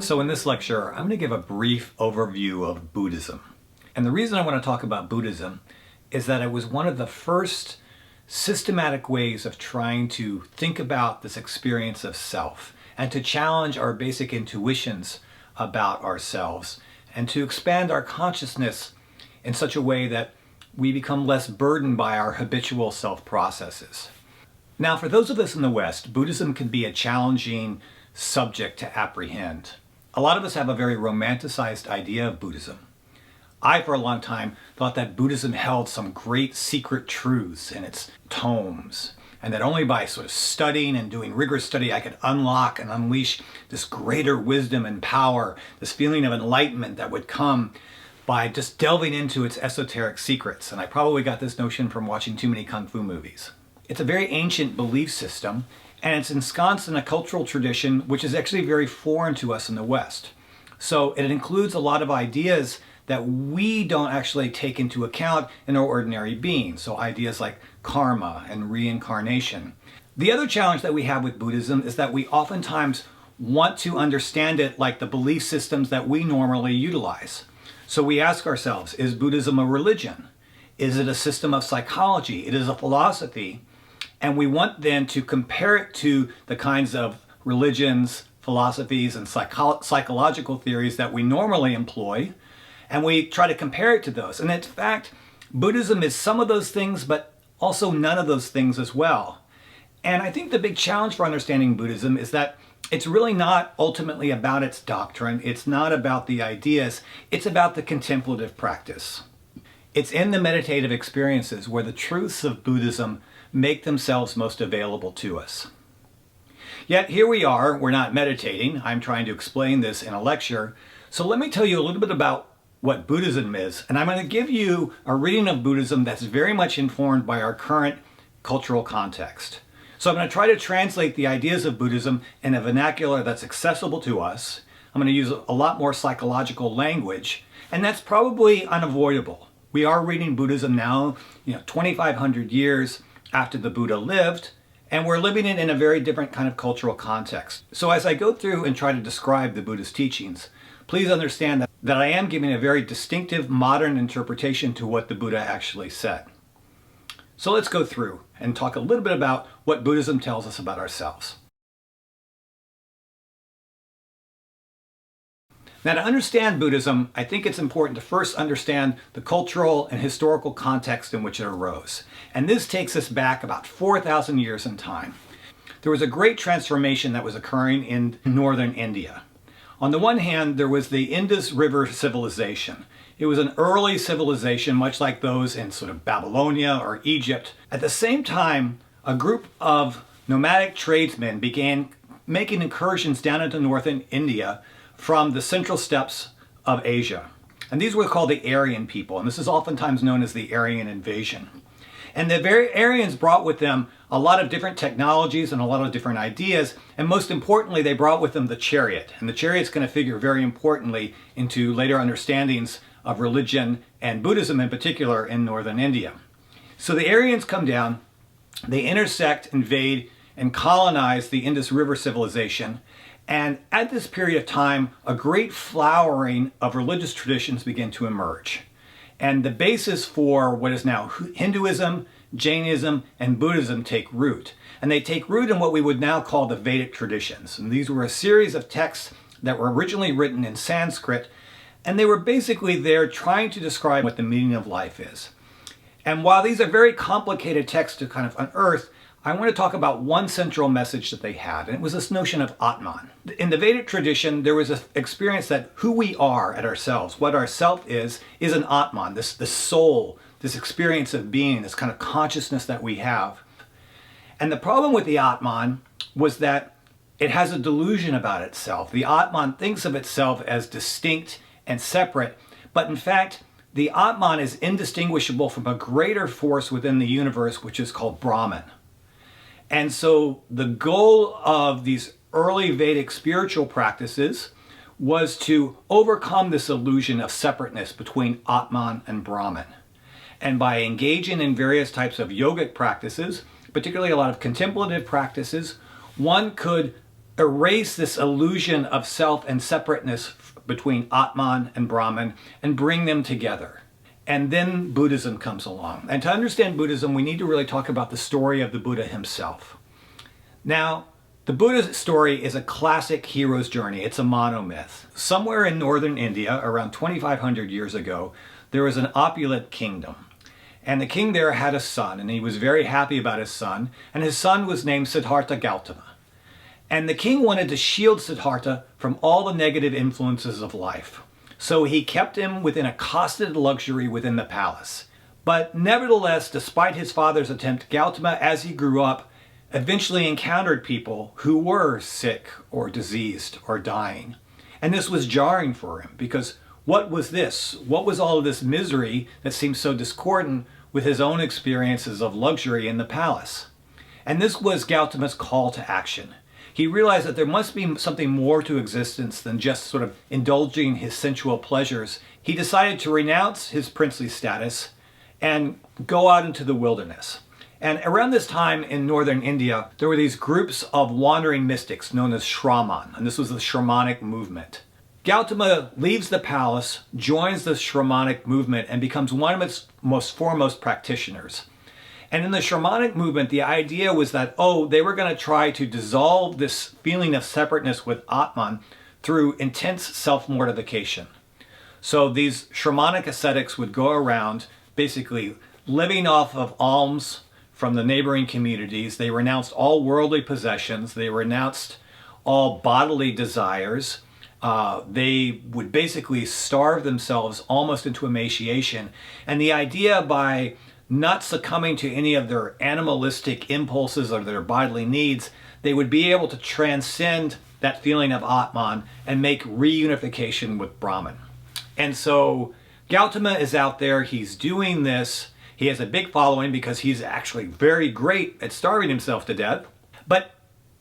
So in this lecture, I'm going to give a brief overview of Buddhism. And the reason I want to talk about Buddhism is that it was one of the first systematic ways of trying to think about this experience of self and to challenge our basic intuitions about ourselves and to expand our consciousness in such a way that we become less burdened by our habitual self processes. Now, for those of us in the West, Buddhism can be a challenging subject to apprehend. A lot of us have a very romanticized idea of Buddhism. I, for a long time, thought that Buddhism held some great secret truths in its tomes, and that only by sort of studying and doing rigorous study I could unlock and unleash this greater wisdom and power, this feeling of enlightenment that would come by just delving into its esoteric secrets. And I probably got this notion from watching too many kung fu movies. It's a very ancient belief system, and it's ensconced in a cultural tradition which is actually very foreign to us in the West. So it includes a lot of ideas that we don't actually take into account in our ordinary being. So ideas like karma and reincarnation. The other challenge that we have with Buddhism is that we oftentimes want to understand it like the belief systems that we normally utilize. So we ask ourselves, is Buddhism a religion? Is it a system of psychology? It is a philosophy. And we want then to compare it to the kinds of religions, philosophies, and psychological theories that we normally employ. And we try to compare it to those. And in fact, Buddhism is some of those things, but also none of those things as well. And I think the big challenge for understanding Buddhism is that it's really not ultimately about its doctrine. It's not about the ideas. It's about the contemplative practice. It's in the meditative experiences where the truths of Buddhism make themselves most available to us. Yet here we are, we're not meditating. I'm trying to explain this in a lecture. So let me tell you a little bit about what Buddhism is. And I'm going to give you a reading of Buddhism that's very much informed by our current cultural context. So I'm going to try to translate the ideas of Buddhism in a vernacular that's accessible to us. I'm going to use a lot more psychological language, and that's probably unavoidable. We are reading Buddhism now, 2,500 years after the Buddha lived, and we're living it in a very different kind of cultural context. So as I go through and try to describe the Buddha's teachings, please understand that I am giving a very distinctive modern interpretation to what the Buddha actually said. So let's go through and talk a little bit about what Buddhism tells us about ourselves. Now, to understand Buddhism, I think it's important to first understand the cultural and historical context in which it arose. And this takes us back about 4,000 years in time. There was a great transformation that was occurring in northern India. On the one hand, there was the Indus River civilization. It was an early civilization, much like those in sort of Babylonia or Egypt. At the same time, a group of nomadic tradesmen began making incursions down into northern India from the central steppes of Asia. And these were called the Aryan people, and this is oftentimes known as the Aryan invasion. And the very Aryans brought with them a lot of different technologies and a lot of different ideas, and most importantly, they brought with them the chariot. And the chariot's going to figure very importantly into later understandings of religion and Buddhism in particular in northern India. So the Aryans come down, they intersect, invade, and colonize the Indus River civilization. And at this period of time, a great flowering of religious traditions began to emerge. And the basis for what is now Hinduism, Jainism, and Buddhism take root. And they take root in what we would now call the Vedic traditions. And these were a series of texts that were originally written in Sanskrit, and they were basically there trying to describe what the meaning of life is. And while these are very complicated texts to kind of unearth, I want to talk about one central message that they had, and it was this notion of Atman. In the Vedic tradition, there was an experience that who we are at ourselves, what our self is an Atman, this soul, this experience of being, this kind of consciousness that we have. And the problem with the Atman was that it has a delusion about itself. The Atman thinks of itself as distinct and separate, but in fact, the Atman is indistinguishable from a greater force within the universe, which is called Brahman. And so the goal of these early Vedic spiritual practices was to overcome this illusion of separateness between Atman and Brahman. And by engaging in various types of yogic practices, particularly a lot of contemplative practices, one could erase this illusion of self and separateness between Atman and Brahman and bring them together. And then Buddhism comes along. And to understand Buddhism, we need to really talk about the story of the Buddha himself. Now, the Buddha's story is a classic hero's journey. It's a monomyth. Somewhere in northern India, around 2,500 years ago, there was an opulent kingdom. And the king there had a son, and he was very happy about his son. And his son was named Siddhartha Gautama. And the king wanted to shield Siddhartha from all the negative influences of life. So he kept him within a costed luxury within the palace. But nevertheless, despite his father's attempt, Gautama, as he grew up, eventually encountered people who were sick or diseased or dying. And this was jarring for him, because what was this? What was all of this misery that seemed so discordant with his own experiences of luxury in the palace? And this was Gautama's call to action. He realized that there must be something more to existence than just sort of indulging his sensual pleasures. He decided to renounce his princely status and go out into the wilderness. And around this time in northern India, there were these groups of wandering mystics known as Shraman, and this was the Shramanic movement. Gautama leaves the palace, joins the Shramanic movement, and becomes one of its most foremost practitioners. And in the Shramanic movement, the idea was that, they were going to try to dissolve this feeling of separateness with Atman through intense self-mortification. So these Shramanic ascetics would go around basically living off of alms from the neighboring communities. They renounced all worldly possessions. They renounced all bodily desires. They would basically starve themselves almost into emaciation. And the idea, by not succumbing to any of their animalistic impulses or their bodily needs, they would be able to transcend that feeling of Atman and make reunification with Brahman. And so Gautama is out there, he's doing this. He has a big following because he's actually very great at starving himself to death. But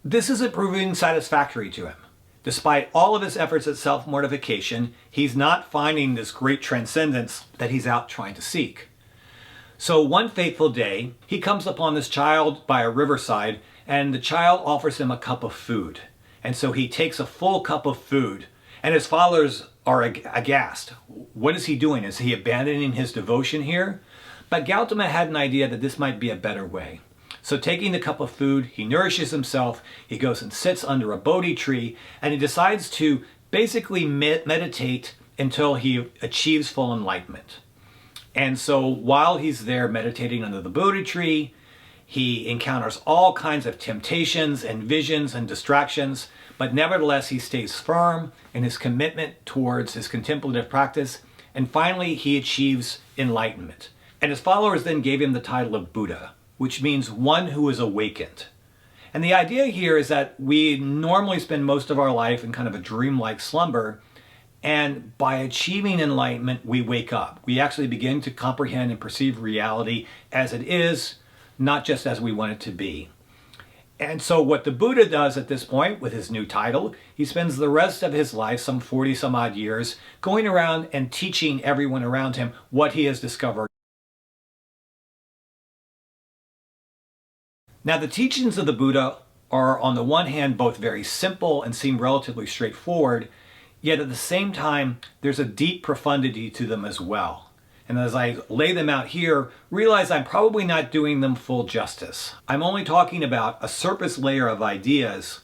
this isn't proving satisfactory to him. Despite all of his efforts at self-mortification, he's not finding this great transcendence that he's out trying to seek. So one fateful day, he comes upon this child by a riverside, and the child offers him a cup of food. And so he takes a full cup of food, and his followers are aghast. What is he doing? Is he abandoning his devotion here? But Gautama had an idea that this might be a better way. So taking the cup of food, he nourishes himself, he goes and sits under a Bodhi tree, and he decides to basically meditate until he achieves full enlightenment. And so while he's there meditating under the Bodhi tree, he encounters all kinds of temptations and visions and distractions, but nevertheless he stays firm in his commitment towards his contemplative practice, and finally he achieves enlightenment. And his followers then gave him the title of Buddha, which means one who is awakened. And the idea here is that we normally spend most of our life in kind of a dreamlike slumber, and by achieving enlightenment, we wake up. We actually begin to comprehend and perceive reality as it is, not just as we want it to be. And so what the Buddha does at this point with his new title, he spends the rest of his life, some 40 some odd years, going around and teaching everyone around him what he has discovered. Now, the teachings of the Buddha are, on the one hand, both very simple and seem relatively straightforward, yet at the same time, there's a deep profundity to them as well. And as I lay them out here, realize I'm probably not doing them full justice. I'm only talking about a surface layer of ideas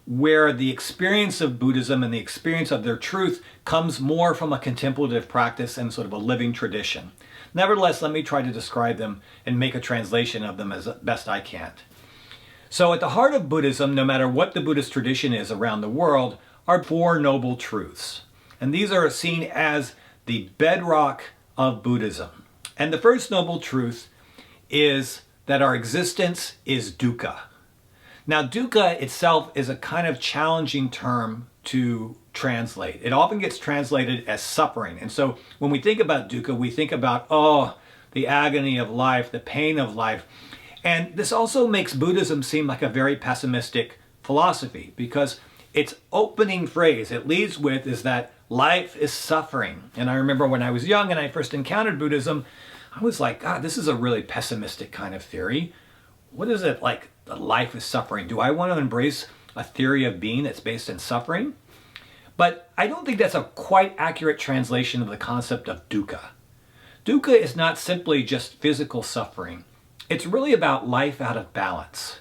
where the experience of Buddhism and the experience of their truth comes more from a contemplative practice and sort of a living tradition. Nevertheless, let me try to describe them and make a translation of them as best I can. So at the heart of Buddhism, no matter what the Buddhist tradition is around the world, are four noble truths. And these are seen as the bedrock of Buddhism. And the first noble truth is that our existence is dukkha. Now, dukkha itself is a kind of challenging term to translate. It often gets translated as suffering. And so when we think about dukkha, we think about, the agony of life, the pain of life. And this also makes Buddhism seem like a very pessimistic philosophy, because its opening phrase it leads with is that life is suffering. And I remember when I was young and I first encountered Buddhism, I was like, God, this is a really pessimistic kind of theory. What is it like that life is suffering? Do I want to embrace a theory of being that's based in suffering? But I don't think that's a quite accurate translation of the concept of dukkha. Dukkha is not simply just physical suffering. It's really about life out of balance.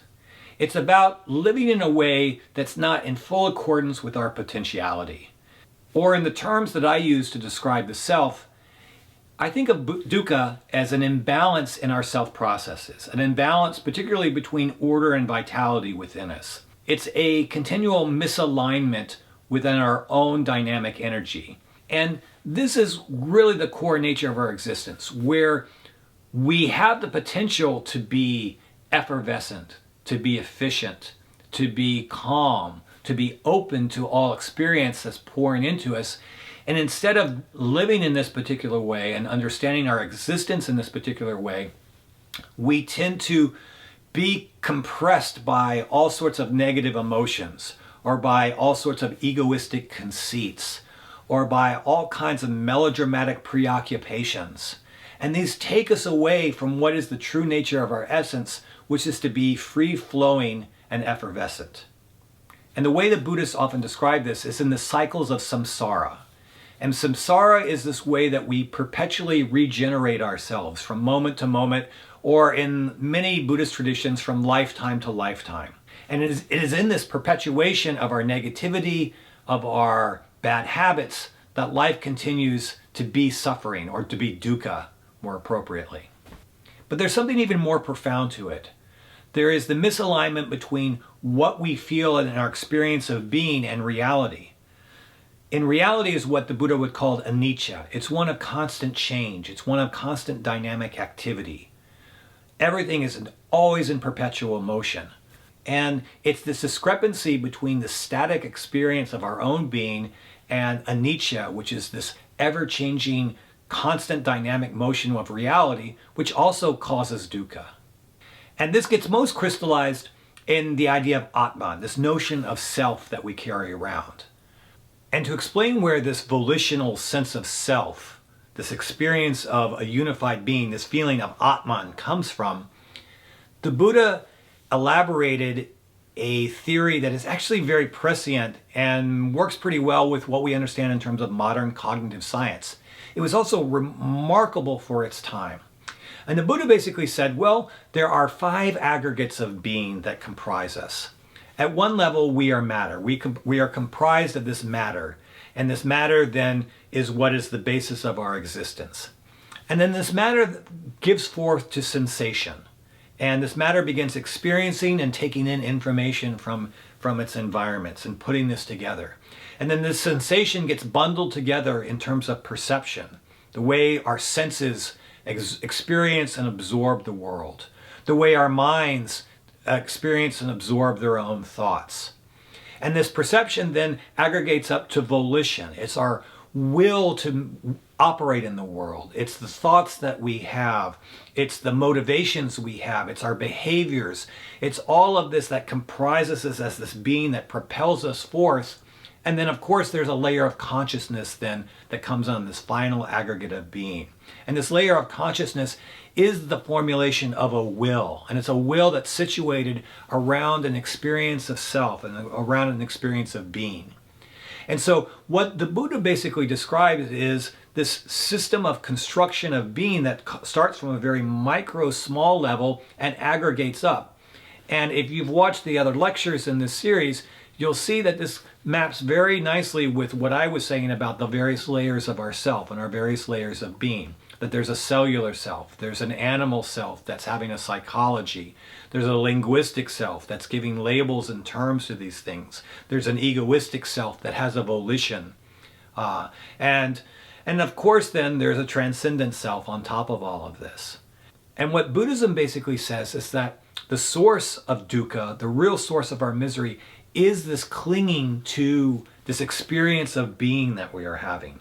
It's about living in a way that's not in full accordance with our potentiality. Or in the terms that I use to describe the self, I think of dukkha as an imbalance in our self processes, an imbalance particularly between order and vitality within us. It's a continual misalignment within our own dynamic energy. And this is really the core nature of our existence, where we have the potential to be effervescent, to be efficient, to be calm, to be open to all experience that's pouring into us. And instead of living in this particular way and understanding our existence in this particular way, we tend to be compressed by all sorts of negative emotions, or by all sorts of egoistic conceits, or by all kinds of melodramatic preoccupations. And these take us away from what is the true nature of our essence, which is to be free-flowing and effervescent. And the way that Buddhists often describe this is in the cycles of samsara. And samsara is this way that we perpetually regenerate ourselves from moment to moment, or in many Buddhist traditions, from lifetime to lifetime. And it is in this perpetuation of our negativity, of our bad habits, that life continues to be suffering, or to be dukkha, more appropriately. But there's something even more profound to it. There is the misalignment between what we feel in our experience of being and reality. In reality is what the Buddha would call anicca. It's one of constant change. It's one of constant dynamic activity. Everything is always in perpetual motion. And it's this discrepancy between the static experience of our own being and anicca, which is this ever-changing, constant dynamic motion of reality, which also causes dukkha. And this gets most crystallized in the idea of Atman, this notion of self that we carry around. And to explain where this volitional sense of self, this experience of a unified being, this feeling of Atman comes from, the Buddha elaborated a theory that is actually very prescient and works pretty well with what we understand in terms of modern cognitive science. It was also remarkable for its time. And the Buddha basically said, well, there are 5 aggregates of being that comprise us. At one level, we are matter. We are comprised of this matter. And this matter then is what is the basis of our existence. And then this matter gives forth to sensation. And this matter begins experiencing and taking in information from its environments and putting this together. And then this sensation gets bundled together in terms of perception, the way our senses experience and absorb the world, the way our minds experience and absorb their own thoughts. And this perception then aggregates up to volition. It's our will to operate in the world. It's the thoughts that we have. It's the motivations we have. It's our behaviors. It's all of this that comprises us as this being that propels us forth. And then, of course, there's a layer of consciousness then that comes on this final aggregate of being. And this layer of consciousness is the formulation of a will. And it's a will that's situated around an experience of self and around an experience of being. And so what the Buddha basically describes is this system of construction of being that starts from a very micro, small level and aggregates up. And if you've watched the other lectures in this series, you'll see that this maps very nicely with what I was saying about the various layers of ourself and our various layers of being. That there's a cellular self, there's an animal self that's having a psychology, there's a linguistic self that's giving labels and terms to these things, there's an egoistic self that has a volition, and of course then there's a transcendent self on top of all of this. And what Buddhism basically says is that the source of dukkha, the real source of our misery, is this clinging to this experience of being that we are having.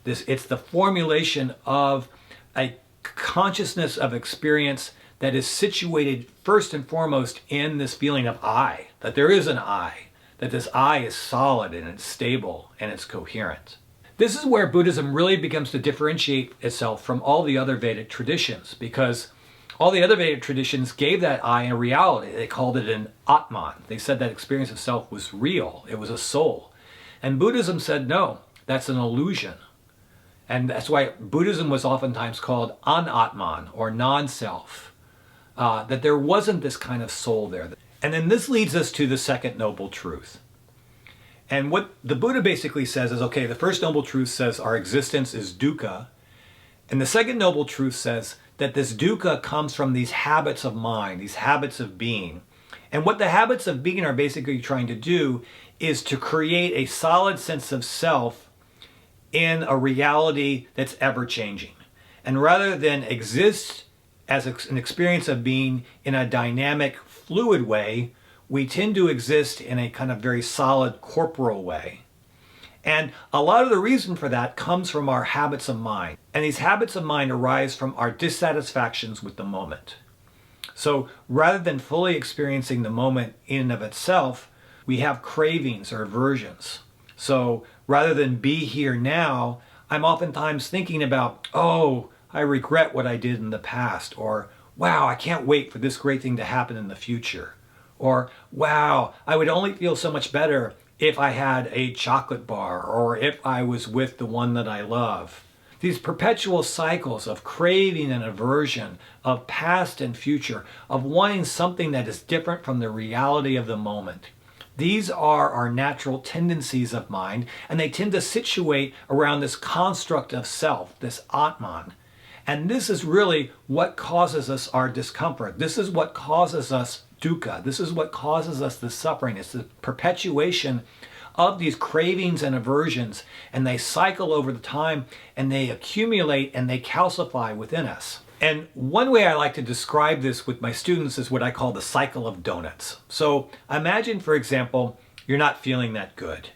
It's the formulation of a consciousness of experience that is situated first and foremost in this feeling of I, that there is an I, that this I is solid and it's stable and it's coherent. This is where Buddhism really begins to differentiate itself from all the other Vedic traditions, because all the other Vedic traditions gave that I a reality. They called it an Atman. They said that experience of self was real. It was a soul. And Buddhism said, no, that's an illusion. And that's why Buddhism was oftentimes called Anatman, or non-self, that there wasn't this kind of soul there. And then this leads us to the second noble truth. And what the Buddha basically says is, okay, the first noble truth says our existence is dukkha. And the second noble truth says that this dukkha comes from these habits of mind, these habits of being. And what the habits of being are basically trying to do is to create a solid sense of self in a reality that's ever-changing. And rather than exist as an experience of being in a dynamic, fluid way, we tend to exist in a kind of very solid corporal way. And a lot of the reason for that comes from our habits of mind. And these habits of mind arise from our dissatisfactions with the moment. So rather than fully experiencing the moment in and of itself, we have cravings or aversions. So rather than be here now, I'm oftentimes thinking about, oh, I regret what I did in the past, or wow, I can't wait for this great thing to happen in the future. Or, wow, I would only feel so much better if I had a chocolate bar, or if I was with the one that I love. These perpetual cycles of craving and aversion, of past and future, of wanting something that is different from the reality of the moment. These are our natural tendencies of mind, and they tend to situate around this construct of self, this Atman. And this is really what causes us our discomfort. This is what causes us dukkha. This is what causes us the suffering. It's the perpetuation of these cravings and aversions, and they cycle over the time, and they accumulate and they calcify within us. And one way I like to describe this with my students is what I call the cycle of donuts. So imagine, for example, you're not feeling that good.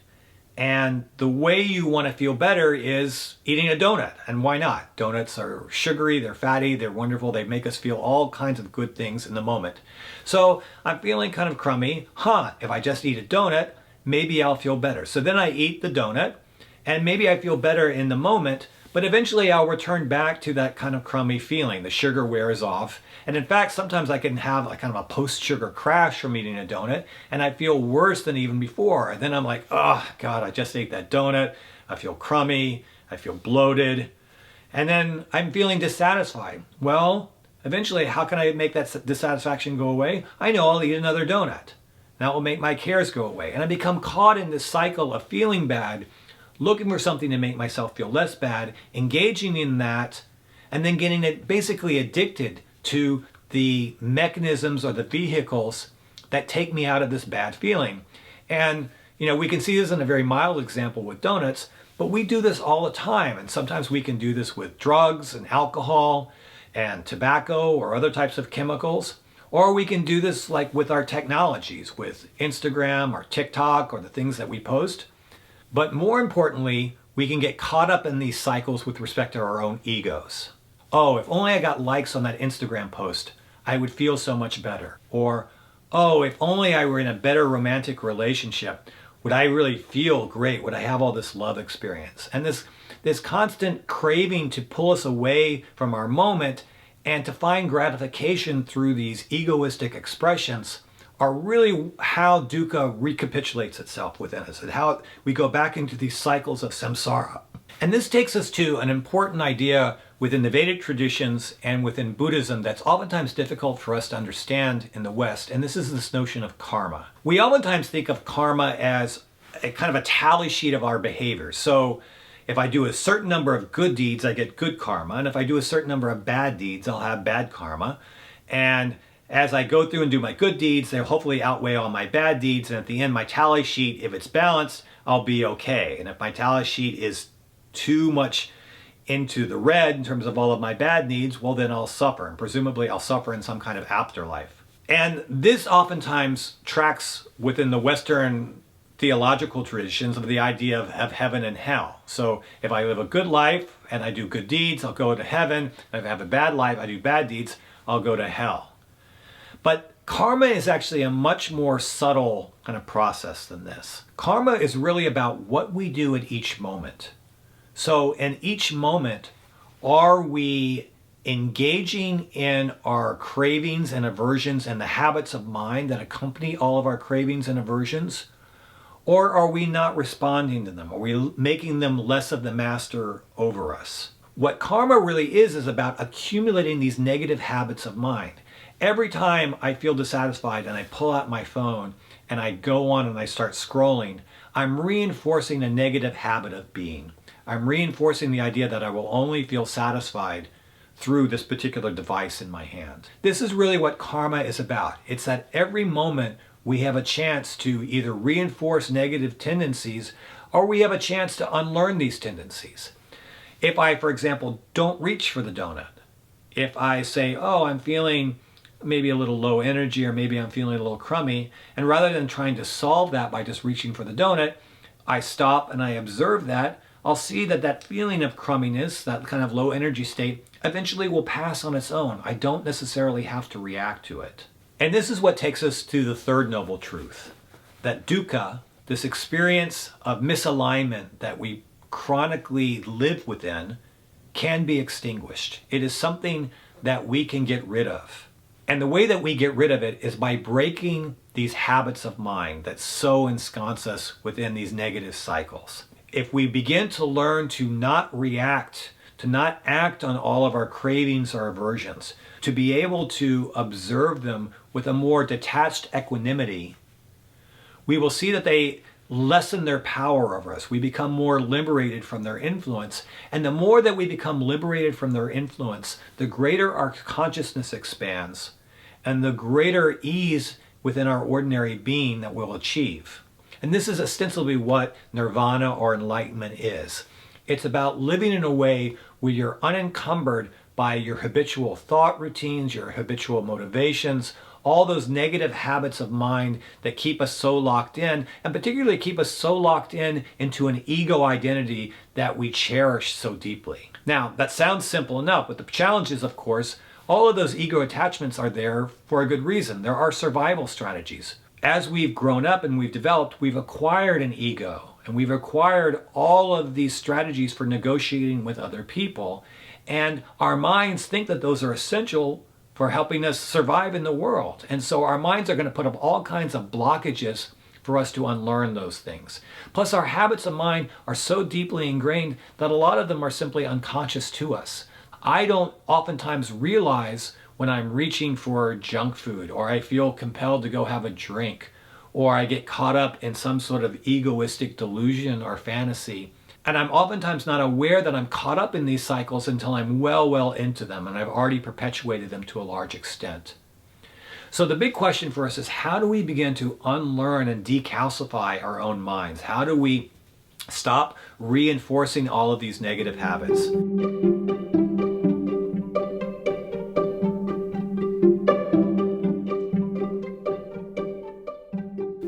And the way you want to feel better is eating a donut. And why not? Donuts are sugary, they're fatty, they're wonderful, they make us feel all kinds of good things in the moment. So I'm feeling kind of crummy. If I just eat a donut, maybe I'll feel better. So then I eat the donut, and maybe I feel better in the moment, but eventually I'll return back to that kind of crummy feeling. The sugar wears off. And in fact, sometimes I can have a kind of a post-sugar crash from eating a donut, and I feel worse than even before. And then I'm like, oh God, I just ate that donut. I feel crummy. I feel bloated. And then I'm feeling dissatisfied. Well, eventually, how can I make that dissatisfaction go away? I know I'll eat another donut. That will make my cares go away. And I become caught in this cycle of feeling bad, looking for something to make myself feel less bad, engaging in that, and then getting basically addicted to the mechanisms or the vehicles that take me out of this bad feeling. And, we can see this in a very mild example with donuts, but we do this all the time. And sometimes we can do this with drugs and alcohol and tobacco or other types of chemicals. Or we can do this like with our technologies, with Instagram or TikTok or the things that we post. But more importantly, we can get caught up in these cycles with respect to our own egos. Oh, if only I got likes on that Instagram post, I would feel so much better. Or, oh, if only I were in a better romantic relationship, would I really feel great? Would I have all this love experience? And this constant craving to pull us away from our moment and to find gratification through these egoistic expressions are really how dukkha recapitulates itself within us, and how we go back into these cycles of samsara. And this takes us to an important idea within the Vedic traditions and within Buddhism that's oftentimes difficult for us to understand in the West, and this is this notion of karma. We oftentimes think of karma as a kind of a tally sheet of our behaviors. So if I do a certain number of good deeds, I get good karma, and if I do a certain number of bad deeds, I'll have bad karma. And as I go through and do my good deeds, they'll hopefully outweigh all my bad deeds, and at the end, my tally sheet, if it's balanced, I'll be okay. And if my tally sheet is too much into the red in terms of all of my bad deeds, well, then I'll suffer, and presumably I'll suffer in some kind of afterlife. And this oftentimes tracks within the Western theological traditions of the idea of heaven and hell. So if I live a good life and I do good deeds, I'll go to heaven. If I have a bad life, I do bad deeds, I'll go to hell. But karma is actually a much more subtle kind of process than this. Karma is really about what we do at each moment. So in each moment, are we engaging in our cravings and aversions and the habits of mind that accompany all of our cravings and aversions? Or are we not responding to them? Are we making them less of the master over us? What karma really is about accumulating these negative habits of mind. Every time I feel dissatisfied and I pull out my phone and I go on and I start scrolling, I'm reinforcing a negative habit of being. I'm reinforcing the idea that I will only feel satisfied through this particular device in my hand. This is really what karma is about. It's that every moment we have a chance to either reinforce negative tendencies or we have a chance to unlearn these tendencies. If I, for example, don't reach for the donut, if I say, oh, I'm feeling maybe a little low energy or maybe I'm feeling a little crummy, and rather than trying to solve that by just reaching for the donut, I stop and I observe that, I'll see that that feeling of crumminess, that kind of low energy state, eventually will pass on its own. I don't necessarily have to react to it. And this is what takes us to the third noble truth, that dukkha, this experience of misalignment that we chronically live within, can be extinguished. It is something that we can get rid of. And the way that we get rid of it is by breaking these habits of mind that so ensconce us within these negative cycles. If we begin to learn to not react, to not act on all of our cravings or aversions, to be able to observe them with a more detached equanimity, we will see that they lessen their power over us. We become more liberated from their influence. And the more that we become liberated from their influence, the greater our consciousness expands and the greater ease within our ordinary being that we'll achieve. And this is ostensibly what nirvana or enlightenment is. It's about living in a way where you're unencumbered by your habitual thought routines, your habitual motivations, all those negative habits of mind that keep us so locked in, and particularly keep us so locked in into an ego identity that we cherish so deeply. Now, that sounds simple enough, but the challenge is, of course, all of those ego attachments are there for a good reason. There are survival strategies. As we've grown up and we've developed, we've acquired an ego, and we've acquired all of these strategies for negotiating with other people, and our minds think that those are essential for helping us survive in the world. And so our minds are going to put up all kinds of blockages for us to unlearn those things. Plus, our habits of mind are so deeply ingrained that a lot of them are simply unconscious to us. I don't oftentimes realize when I'm reaching for junk food, or I feel compelled to go have a drink, or I get caught up in some sort of egoistic delusion or fantasy. And I'm oftentimes not aware that I'm caught up in these cycles until I'm well into them, and I've already perpetuated them to a large extent. So the big question for us is, how do we begin to unlearn and decalcify our own minds? How do we stop reinforcing all of these negative habits?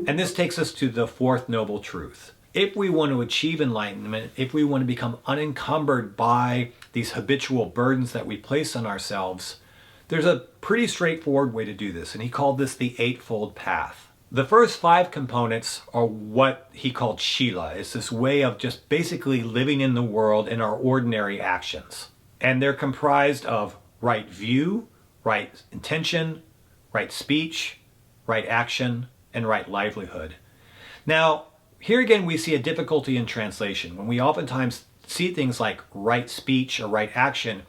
And this takes us to the fourth noble truth. If we want to achieve enlightenment, if we want to become unencumbered by these habitual burdens that we place on ourselves, there's a pretty straightforward way to do this, and he called this the Eightfold Path. The first 5 components are what he called Shila. It's this way of just basically living in the world in our ordinary actions. And they're comprised of right view, right intention, right speech, right action, and right livelihood. Now, here again, we see a difficulty in translation. When we oftentimes see things like right speech or right action,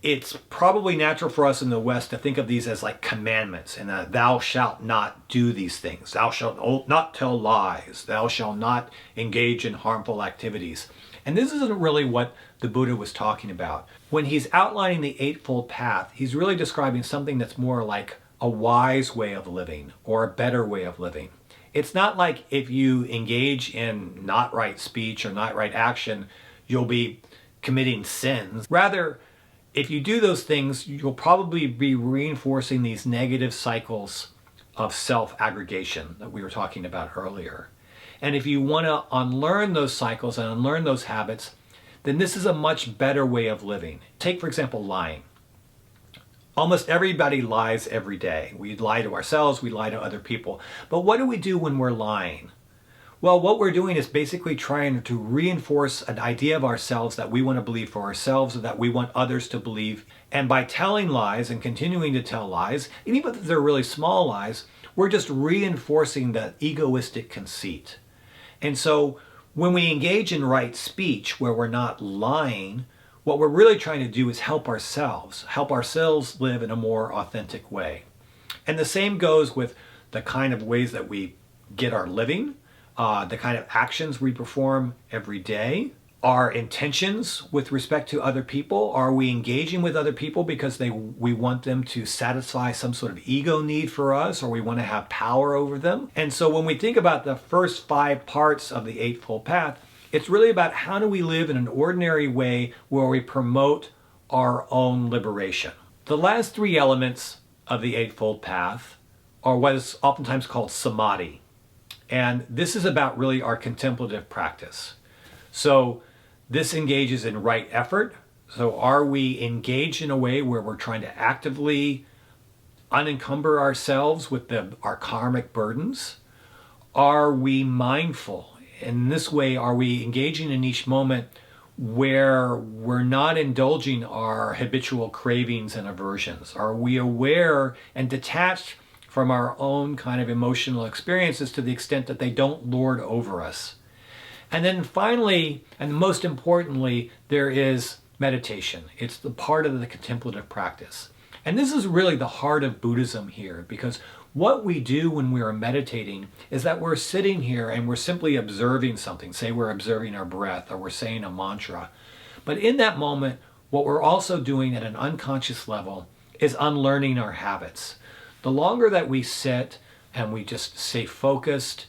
it's probably natural for us in the West to think of these as like commandments, and thou shalt not do these things. Thou shalt not tell lies. Thou shalt not engage in harmful activities. And this isn't really what the Buddha was talking about. When he's outlining the Eightfold Path, he's really describing something that's more like a wise way of living or a better way of living. It's not like if you engage in not right speech or not right action, you'll be committing sins. Rather, if you do those things, you'll probably be reinforcing these negative cycles of self-aggregation that we were talking about earlier. And if you want to unlearn those cycles and unlearn those habits, then this is a much better way of living. Take, for example, lying. Almost everybody lies every day. We lie to ourselves, we lie to other people. But what do we do when we're lying? Well, what we're doing is basically trying to reinforce an idea of ourselves that we want to believe for ourselves or that we want others to believe. And by telling lies and continuing to tell lies, and even if they're really small lies, we're just reinforcing that egoistic conceit. And so when we engage in right speech, where we're not lying, what we're really trying to do is help ourselves live in a more authentic way. And the same goes with the kind of ways that we get our living, the kind of actions we perform every day, our intentions with respect to other people. Are we engaging with other people because we want them to satisfy some sort of ego need for us, or we want to have power over them? And so when we think about the first 5 parts of the Eightfold Path, it's really about how do we live in an ordinary way where we promote our own liberation. The last 3 elements of the Eightfold Path are what is oftentimes called samadhi. And this is about really our contemplative practice. So this engages in right effort. So are we engaged in a way where we're trying to actively unencumber ourselves with our karmic burdens? Are we mindful? In this way, are we engaging in each moment where we're not indulging our habitual cravings and aversions? Are we aware and detached from our own kind of emotional experiences to the extent that they don't lord over us? And then finally, and most importantly, there is meditation. It's the part of the contemplative practice. And this is really the heart of Buddhism here, because what we do when we are meditating is that we're sitting here and we're simply observing something. Say we're observing our breath or we're saying a mantra. But in that moment, what we're also doing at an unconscious level is unlearning our habits. The longer that we sit and we just stay focused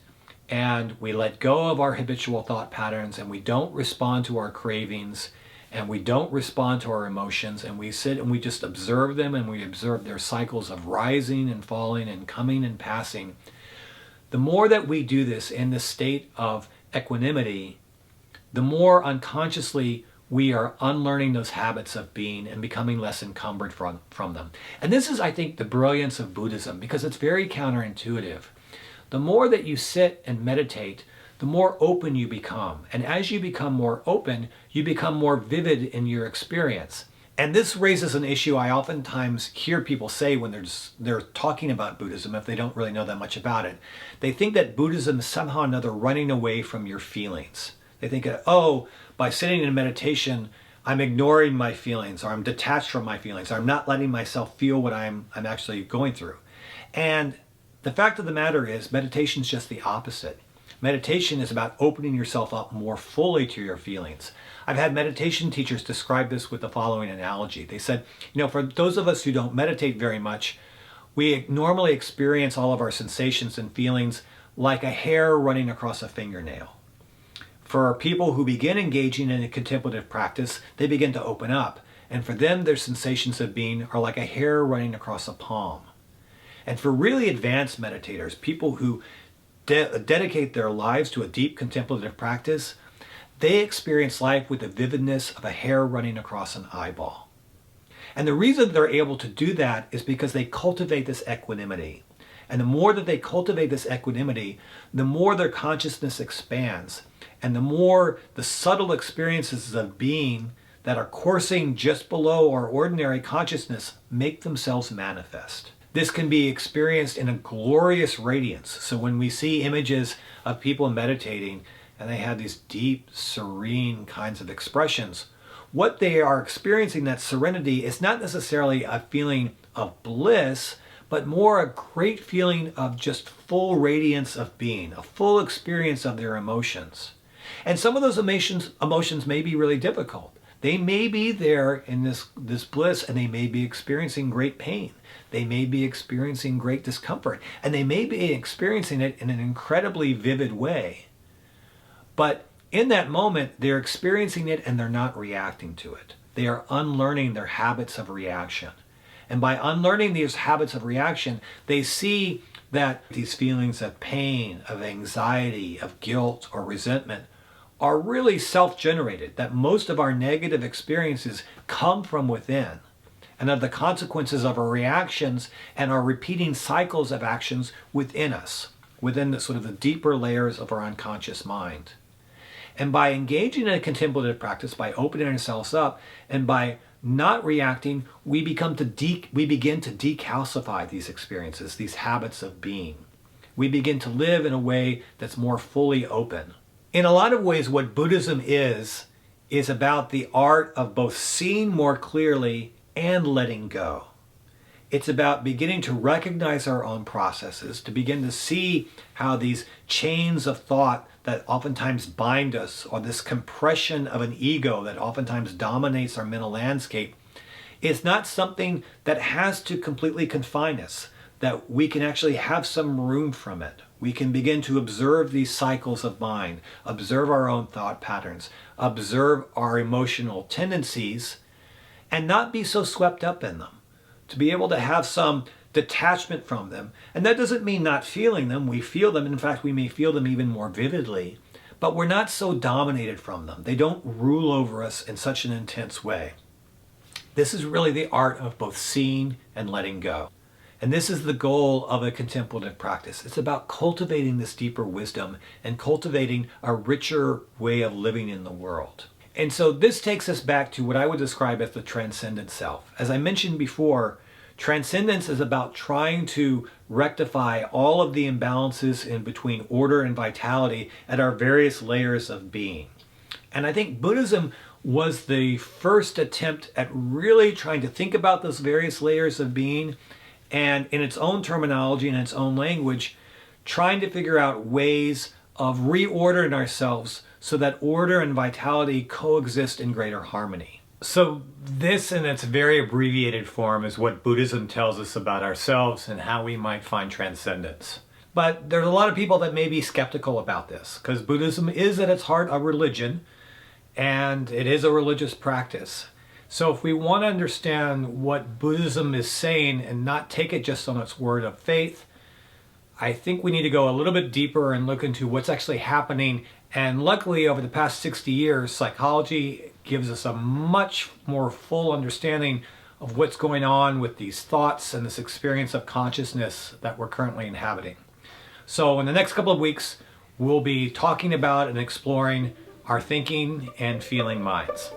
and we let go of our habitual thought patterns and we don't respond to our cravings and we don't respond to our emotions, and we sit and we just observe them and we observe their cycles of rising and falling and coming and passing, the more that we do this in the state of equanimity, the more unconsciously we are unlearning those habits of being and becoming less encumbered from them. And this is, I think, the brilliance of Buddhism, because it's very counterintuitive. The more that you sit and meditate, the more open you become. And as you become more open, you become more vivid in your experience. And this raises an issue I oftentimes hear people say when they're talking about Buddhism, if they don't really know that much about it. They think that Buddhism is somehow or another running away from your feelings. They think, oh, by sitting in meditation, I'm ignoring my feelings, or I'm detached from my feelings, or I'm not letting myself feel what I'm actually going through. And the fact of the matter is, meditation is just the opposite. Meditation is about opening yourself up more fully to your feelings. I've had meditation teachers describe this with the following analogy. They said, for those of us who don't meditate very much, we normally experience all of our sensations and feelings like a hair running across a fingernail. For people who begin engaging in a contemplative practice, they begin to open up. And for them, their sensations of being are like a hair running across a palm. And for really advanced meditators, people who dedicate their lives to a deep contemplative practice, they experience life with the vividness of a hair running across an eyeball. And the reason they're able to do that is because they cultivate this equanimity. And the more that they cultivate this equanimity, the more their consciousness expands, and the more the subtle experiences of being that are coursing just below our ordinary consciousness make themselves manifest. This can be experienced in a glorious radiance. So when we see images of people meditating and they have these deep, serene kinds of expressions, what they are experiencing, that serenity, is not necessarily a feeling of bliss, but more a great feeling of just full radiance of being, a full experience of their emotions. And some of those emotions may be really difficult. They may be there in this bliss, and they may be experiencing great pain. They may be experiencing great discomfort, and they may be experiencing it in an incredibly vivid way. But in that moment, they're experiencing it and they're not reacting to it. They are unlearning their habits of reaction. And by unlearning these habits of reaction, they see that these feelings of pain, of anxiety, of guilt, or resentment are really self-generated, that most of our negative experiences come from within, and of the consequences of our reactions and our repeating cycles of actions within us. within the sort of the deeper layers of our unconscious mind. And by engaging in a contemplative practice, by opening ourselves up, and by not reacting, we begin to decalcify these experiences, these habits of being. We begin to live in a way that's more fully open. In a lot of ways, what Buddhism is about the art of both seeing more clearly and letting go. It's about beginning to recognize our own processes, to begin to see how these chains of thought that oftentimes bind us, or this compression of an ego that oftentimes dominates our mental landscape, is not something that has to completely confine us, that we can actually have some room from it. We can begin to observe these cycles of mind, observe our own thought patterns, observe our emotional tendencies, and not be so swept up in them. To be able to have some detachment from them. And that doesn't mean not feeling them. We feel them. In fact, we may feel them even more vividly. But we're not so dominated from them. They don't rule over us in such an intense way. This is really the art of both seeing and letting go. And this is the goal of a contemplative practice. It's about cultivating this deeper wisdom and cultivating a richer way of living in the world. And so this takes us back to what I would describe as the transcendent self. As I mentioned before, transcendence is about trying to rectify all of the imbalances in between order and vitality at our various layers of being. And I think Buddhism was the first attempt at really trying to think about those various layers of being, and in its own terminology and its own language, trying to figure out ways of reordering ourselves so that order and vitality coexist in greater harmony. So this, in its very abbreviated form, is what Buddhism tells us about ourselves and how we might find transcendence. But there's a lot of people that may be skeptical about this, because Buddhism is at its heart a religion, and it is a religious practice. So if we want to understand what Buddhism is saying and not take it just on its word of faith, I think we need to go a little bit deeper and look into what's actually happening. And luckily, over the past 60 years, psychology gives us a much more full understanding of what's going on with these thoughts and this experience of consciousness that we're currently inhabiting. So in the next couple of weeks, we'll be talking about and exploring our thinking and feeling minds.